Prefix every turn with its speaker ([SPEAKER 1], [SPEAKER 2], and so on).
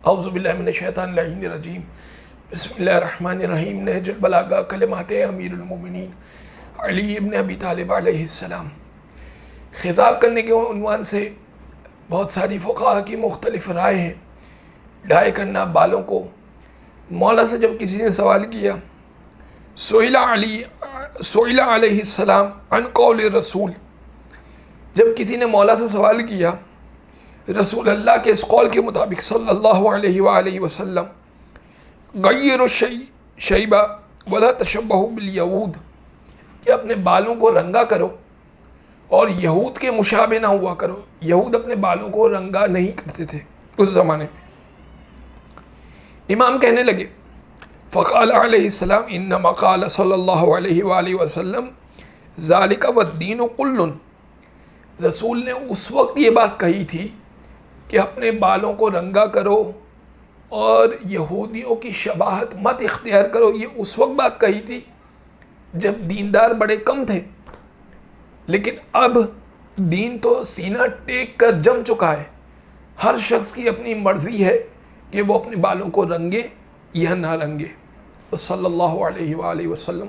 [SPEAKER 1] اعوذ باللہ من الشیطان اللعین الرجیم بسم اللہ الرحمن الرحیم نہج البلاغہ کلمات امیر المومنین علی ابن ابی طالب علیہ السلام۔ خطاب کرنے کے عنوان سے بہت ساری فقہاء کی مختلف رائے ہیں۔ ڈھائی کرنا بالوں کو، مولا سے جب کسی نے سوال کیا سئل علیہ السلام عن قول الرسول، جب کسی نے مولا سے سوال کیا رسول اللہ کے اس قول کے مطابق صلی اللہ علیہ وآلہ وسلم، غیر الشیبہ ولا تشبہوا بالیہود، کہ اپنے بالوں کو رنگا کرو اور یہود کے مشابہ نہ ہوا کرو۔ یہود اپنے بالوں کو رنگا نہیں کرتے تھے اس زمانے میں۔ امام کہنے لگے فقال علیہ السلام انما قال صلی اللہ علیہ وآلہ وسلم ذالک والدین کل، رسول نے اس وقت یہ بات کہی تھی کہ اپنے بالوں کو رنگا کرو اور یہودیوں کی شباہت مت اختیار کرو، یہ اس وقت بات کہی تھی جب دیندار بڑے کم تھے، لیکن اب دین تو سینہ ٹیک کر جم چکا ہے۔ ہر شخص کی اپنی مرضی ہے کہ وہ اپنے بالوں کو رنگے یا نہ رنگے۔ صلی اللہ علیہ وآلہ وسلم۔